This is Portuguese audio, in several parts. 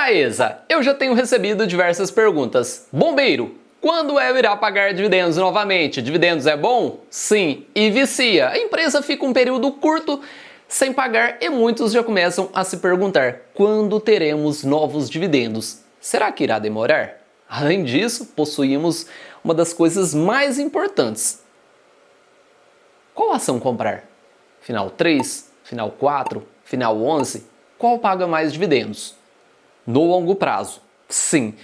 Taesa, eu já tenho recebido diversas perguntas. Bombeiro, quando irá pagar dividendos novamente? Dividendos é bom? Sim, e vicia. A empresa fica um período curto sem pagar e muitos já começam a se perguntar: quando teremos novos dividendos? Será que irá demorar? Além disso, possuímos uma das coisas mais importantes. Qual ação comprar? Final 3, final 4, final 11? Qual paga mais dividendos? No longo prazo, sim,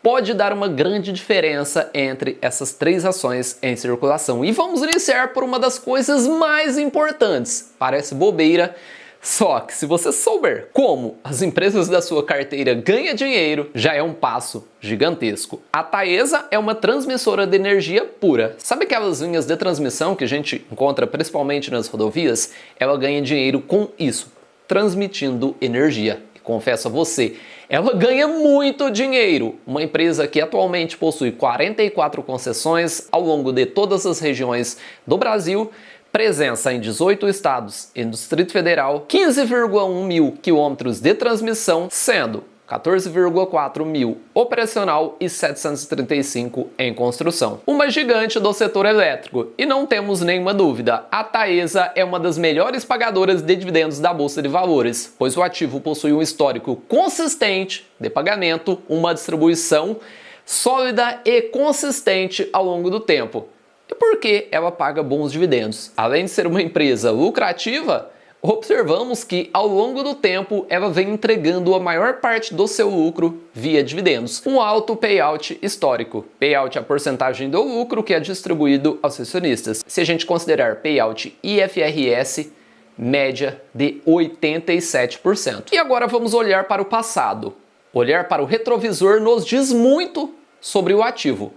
pode dar uma grande diferença entre essas três ações em circulação. E vamos iniciar por uma das coisas mais importantes. Parece bobeira, só que se você souber como as empresas da sua carteira ganham dinheiro, já é um passo gigantesco. A Taesa é uma transmissora de energia pura. Sabe aquelas linhas de transmissão que a gente encontra principalmente nas rodovias? Ela ganha dinheiro com isso, transmitindo energia. Confesso a você, ela ganha muito dinheiro. Uma empresa que atualmente possui 44 concessões ao longo de todas as regiões do Brasil, presença em 18 estados e no Distrito Federal, 15,1 mil quilômetros de transmissão, sendo 14,4 mil operacional e 735 em construção. Uma gigante do setor elétrico. E não temos nenhuma dúvida, a Taesa é uma das melhores pagadoras de dividendos da Bolsa de Valores, pois o ativo possui um histórico consistente de pagamento, uma distribuição sólida e consistente ao longo do tempo. E por que ela paga bons dividendos? Além de ser uma empresa lucrativa, observamos que ao longo do tempo ela vem entregando a maior parte do seu lucro via dividendos. Um alto payout histórico. Payout é a porcentagem do lucro que é distribuído aos acionistas. Se a gente considerar payout IFRS, média de 87%. E agora vamos olhar para o passado. Olhar para o retrovisor nos diz muito sobre o ativo.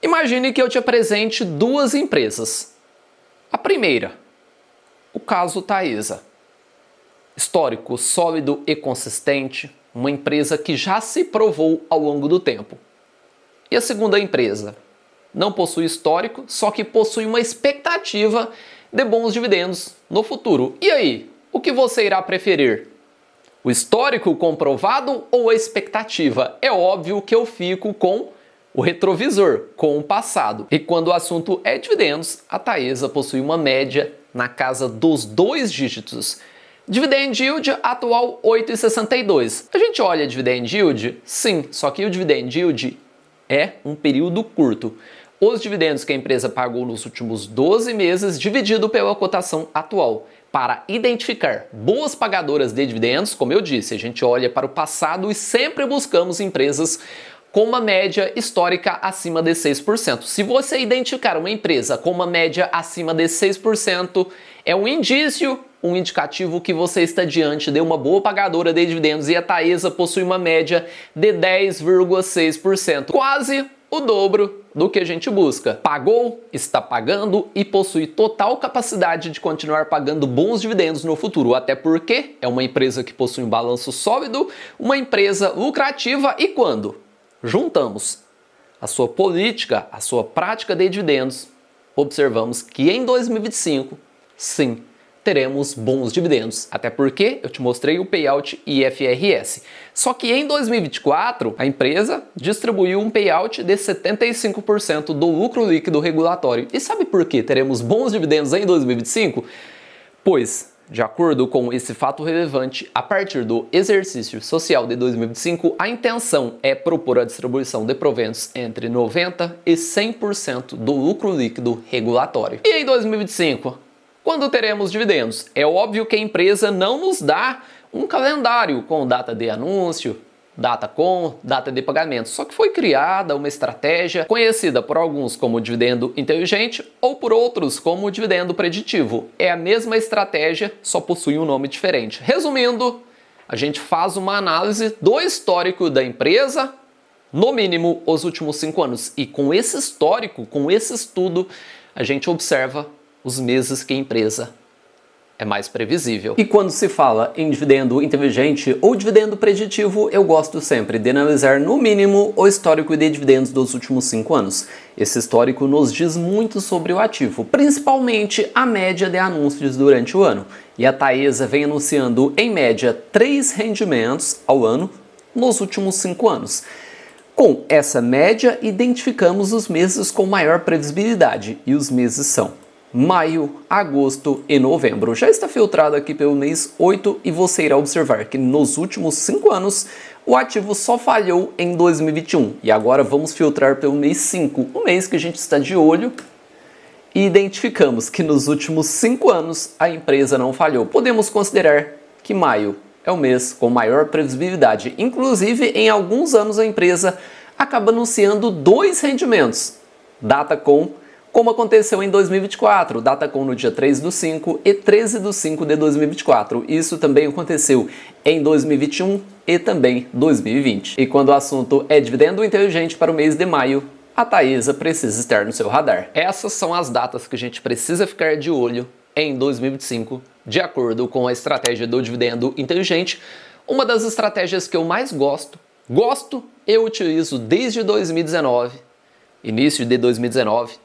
Imagine que eu te apresente duas empresas. A primeira, o caso Taesa. Histórico sólido e consistente, uma empresa que já se provou ao longo do tempo. E a segunda empresa? Não possui histórico, só que possui uma expectativa de bons dividendos no futuro. E aí, o que você irá preferir? O histórico comprovado ou a expectativa? É óbvio que eu fico com o retrovisor, com o passado. E quando o assunto é dividendos, a Taesa possui uma média na casa dos 2 dígitos. Dividend yield atual 8,62. A gente olha dividend yield? Sim, só que o dividend yield é um período curto. Os dividendos que a empresa pagou nos últimos 12 meses dividido pela cotação atual. Para identificar boas pagadoras de dividendos, como eu disse, a gente olha para o passado e sempre buscamos empresas com uma média histórica acima de 6%. Se você identificar uma empresa com uma média acima de 6%, é um indício, um indicativo que você está diante de uma boa pagadora de dividendos e a Taesa possui uma média de 10,6%, quase o dobro do que a gente busca. Pagou, está pagando e possui total capacidade de continuar pagando bons dividendos no futuro, até porque é uma empresa que possui um balanço sólido, uma empresa lucrativa e quando juntamos a sua política, a sua prática de dividendos, observamos que em 2025, sim, teremos bons dividendos. Até porque eu te mostrei o payout IFRS. Só que em 2024, a empresa distribuiu um payout de 75% do lucro líquido regulatório. E sabe por que teremos bons dividendos em 2025? Pois, de acordo com esse fato relevante, a partir do exercício social de 2025, a intenção é propor a distribuição de proventos entre 90% e 100% do lucro líquido regulatório. E em 2025, quando teremos dividendos? É óbvio que a empresa não nos dá um calendário com data de anúncio, data de pagamento, só que foi criada uma estratégia conhecida por alguns como dividendo inteligente ou por outros como dividendo preditivo. É a mesma estratégia, só possui um nome diferente. Resumindo, a gente faz uma análise do histórico da empresa, no mínimo os últimos 5 anos, e com esse histórico, com esse estudo, a gente observa os meses que a empresa é mais previsível. E quando se fala em dividendo inteligente ou dividendo preditivo, eu gosto sempre de analisar no mínimo o histórico de dividendos dos últimos 5 anos. Esse histórico nos diz muito sobre o ativo, principalmente a média de anúncios durante o ano. E a Taesa vem anunciando em média 3 rendimentos ao ano nos últimos 5 anos. Com essa média, identificamos os meses com maior previsibilidade, e os meses são maio, agosto e novembro. Já está filtrado aqui pelo mês 8 e você irá observar que nos últimos 5 anos o ativo só falhou em 2021. E agora vamos filtrar pelo mês 5, o mês que a gente está de olho, e identificamos que nos últimos 5 anos a empresa não falhou. Podemos considerar que maio é o mês com maior previsibilidade. Inclusive, em alguns anos a empresa acaba anunciando 2 rendimentos. Datacom, como aconteceu em 2024, Datacom no dia 3/5 e 13/5 de 2024. Isso também aconteceu em 2021 e também 2020. E quando o assunto é dividendo inteligente para o mês de maio, a Taesa precisa estar no seu radar. Essas são as datas que a gente precisa ficar de olho em 2025, de acordo com a estratégia do dividendo inteligente. Uma das estratégias que eu mais gosto e utilizo desde 2019, início de 2019,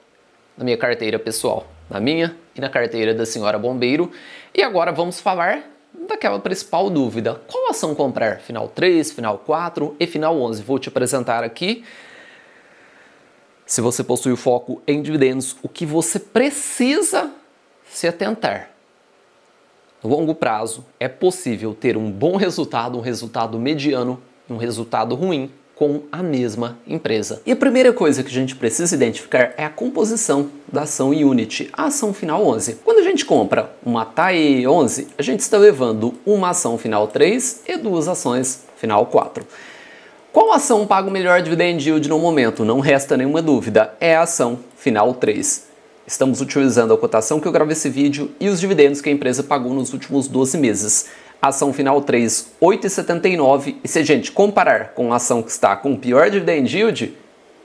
na minha carteira pessoal, na minha e na carteira da senhora Bombeiro. E agora vamos falar daquela principal dúvida: qual ação comprar? Final 3, final 4 e final 11. Vou te apresentar aqui, se você possui o foco em dividendos, o que você precisa se atentar. No longo prazo, é possível ter um bom resultado, um resultado mediano e um resultado ruim com a mesma empresa. E a primeira coisa que a gente precisa identificar é a composição da ação Unity, a ação final 11. Quando a gente compra uma TAE 11, a gente está levando uma ação final 3 e 2 ações final 4. Qual ação paga o melhor dividend yield no momento? Não resta nenhuma dúvida, é a ação final 3. Estamos utilizando a cotação que eu gravei esse vídeo e os dividendos que a empresa pagou nos últimos 12 meses. Ação final 3, 8,79, e se a gente comparar com a ação que está com o pior dividend yield,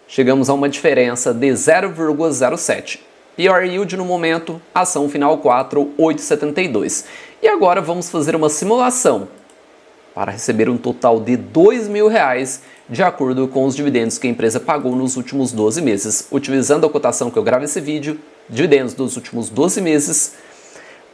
chegamos a uma diferença de 0,07. Pior yield no momento, ação final 4, 8,72. E agora vamos fazer uma simulação para receber um total de R$2.000 de acordo com os dividendos que a empresa pagou nos últimos 12 meses. Utilizando a cotação que eu gravo esse vídeo, dividendos dos últimos 12 meses,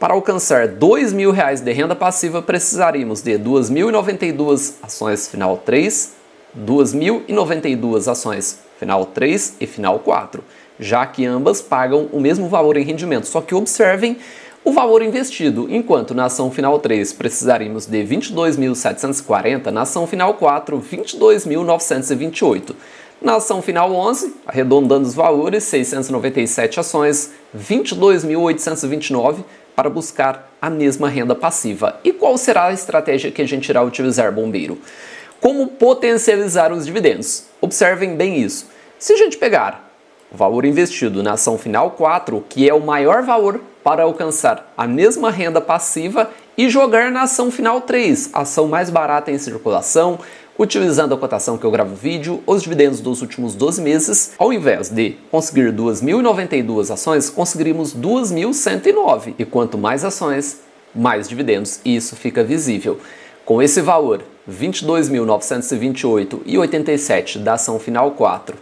para alcançar R$2.000 de renda passiva, precisaríamos de 2.092 ações final 3, 2.092 ações final 3 e final 4, já que ambas pagam o mesmo valor em rendimento. Só que observem o valor investido, enquanto na ação final 3 precisaríamos de 22.740, na ação final 4, 22.928. Na ação final 11, arredondando os valores, 697 ações, 22.829 para buscar a mesma renda passiva. E qual será a estratégia que a gente irá utilizar, Bombeiro? Como potencializar os dividendos? Observem bem isso. Se a gente pegar o valor investido na ação final 4, que é o maior valor para alcançar a mesma renda passiva, e jogar na ação final 3, a ação mais barata em circulação, utilizando a cotação que eu gravo o vídeo, os dividendos dos últimos 12 meses, ao invés de conseguir 2.092 ações, conseguiríamos 2.109. E quanto mais ações, mais dividendos, e isso fica visível. Com esse valor, 22.928,87 da ação final 4,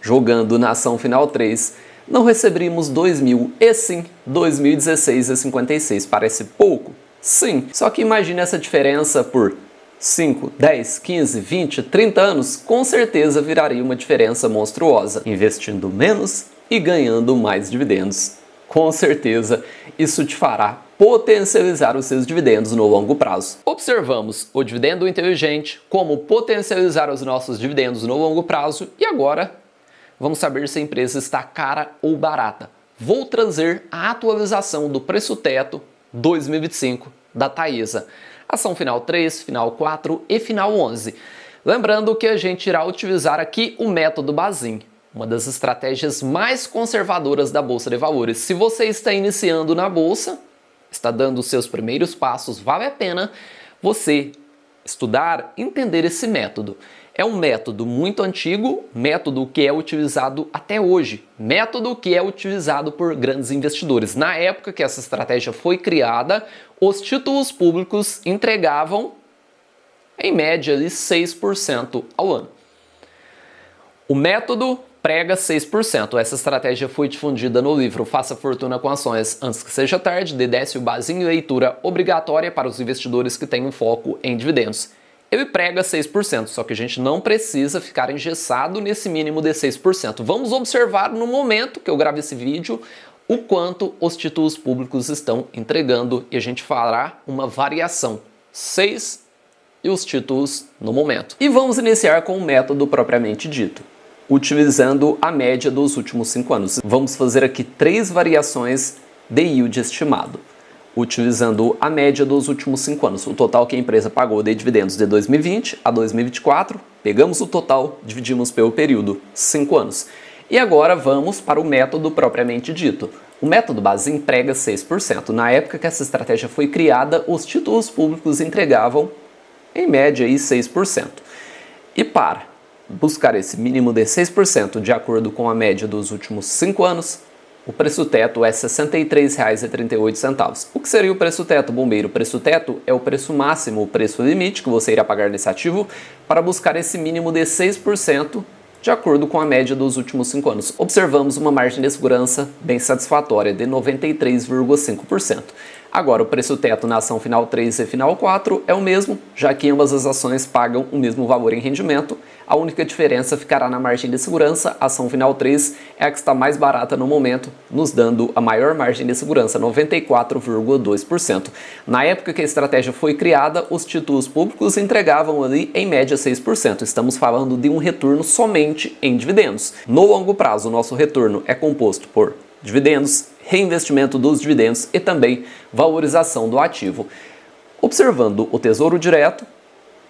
jogando na ação final 3, não receberíamos 2.000, e sim 2.016,56. Parece pouco? Sim, só que imagine essa diferença por 5, 10, 15, 20, 30 anos, com certeza viraria uma diferença monstruosa, investindo menos e ganhando mais dividendos. Com certeza, isso te fará potencializar os seus dividendos no longo prazo. Observamos o dividendo inteligente, como potencializar os nossos dividendos no longo prazo, e agora vamos saber se a empresa está cara ou barata. Vou trazer a atualização do preço teto 2025 da Taesa. Ação final 3, final 4 e final 11. Lembrando que a gente irá utilizar aqui o método Bazin, uma das estratégias mais conservadoras da Bolsa de Valores. Se você está iniciando na Bolsa, está dando os seus primeiros passos, vale a pena você estudar, entender esse método. É um método muito antigo, método que é utilizado até hoje, método que é utilizado por grandes investidores. Na época que essa estratégia foi criada, os títulos públicos entregavam, em média, ali, 6% ao ano. O método prega 6%. Essa estratégia foi difundida no livro Faça Fortuna com Ações Antes que Seja Tarde, de Décio Bazin, leitura obrigatória para os investidores que têm um foco em dividendos. ele prega 6%, só que a gente não precisa ficar engessado nesse mínimo de 6%. Vamos observar no momento que eu gravo esse vídeo o quanto os títulos públicos estão entregando e a gente fará uma variação. 6 e os títulos no momento. E vamos iniciar com o método propriamente dito, utilizando a média dos últimos 5 anos. Vamos fazer aqui 3 variações de yield estimado, utilizando a média dos últimos 5 anos. O total que a empresa pagou de dividendos de 2020 a 2024, pegamos o total, dividimos pelo período, 5 anos. E agora vamos para o método propriamente dito. O método base emprega 6%. Na época que essa estratégia foi criada, os títulos públicos entregavam, em média, aí, 6%. E para buscar esse mínimo de 6% de acordo com a média dos últimos 5 anos, o preço teto é R$ 63,38. O que seria o preço teto, bombeiro? O preço teto é o preço máximo, o preço limite que você irá pagar nesse ativo para buscar esse mínimo de 6% de acordo com a média dos últimos 5 anos. Observamos uma margem de segurança bem satisfatória de 93,5%. Agora, o preço teto na ação final 3 e final 4 é o mesmo, já que ambas as ações pagam o mesmo valor em rendimento. A única diferença ficará na margem de segurança. A ação final 3 é a que está mais barata no momento, nos dando a maior margem de segurança, 94,2%. Na época que a estratégia foi criada, os títulos públicos entregavam ali em média 6%. Estamos falando de um retorno somente em dividendos. No longo prazo, o nosso retorno é composto por dividendos, reinvestimento dos dividendos e também valorização do ativo. Observando o Tesouro Direto,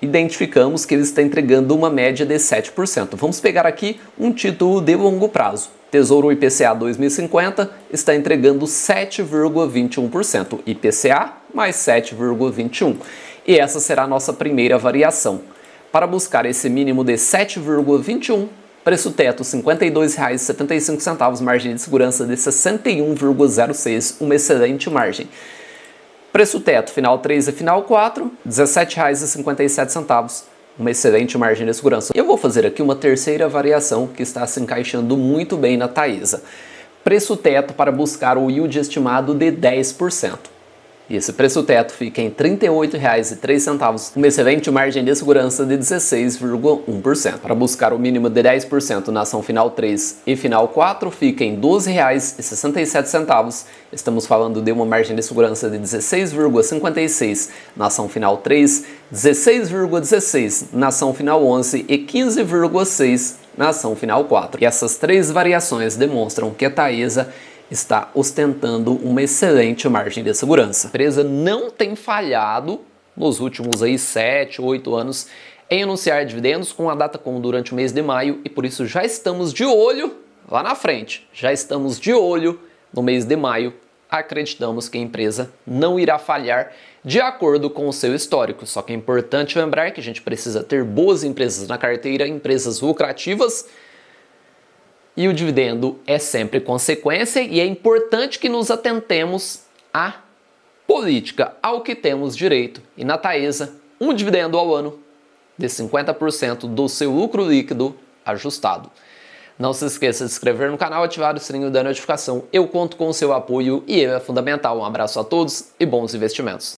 identificamos que ele está entregando uma média de 7%. Vamos pegar aqui um título de longo prazo. Tesouro IPCA 2050 está entregando 7,21%. IPCA mais 7,21%. E essa será a nossa primeira variação. Para buscar esse mínimo de 7,21%, preço teto R$ 52,75, margem de segurança de 61,06, uma excelente margem. Preço teto final 3 e final 4, R$ 17,57, uma excelente margem de segurança. Eu vou fazer aqui uma terceira variação que está se encaixando muito bem na Taesa. Preço teto para buscar o yield estimado de 10%. E esse preço teto fica em R$ 38,03, uma excelente margem de segurança de 16,1%. Para buscar o mínimo de 10% na ação final 3 e final 4, fica em R$ 12,67. Estamos falando de uma margem de segurança de 16,56% na ação final 3, 16,16% na ação final 11 e 15,6% na ação final 4. E essas 3 variações demonstram que a Taesa está ostentando uma excelente margem de segurança. A empresa não tem falhado nos últimos 7, 8 anos em anunciar dividendos com a Datacom durante o mês de maio e por isso já estamos de olho lá na frente. Já estamos de olho no mês de maio. Acreditamos que a empresa não irá falhar de acordo com o seu histórico. Só que é importante lembrar que a gente precisa ter boas empresas na carteira, empresas lucrativas, e o dividendo é sempre consequência e é importante que nos atentemos à política, ao que temos direito. E na Taesa, um dividendo ao ano de 50% do seu lucro líquido ajustado. Não se esqueça de se inscrever no canal, ativar o sininho da notificação. Eu conto com o seu apoio e ele é fundamental. Um abraço a todos e bons investimentos.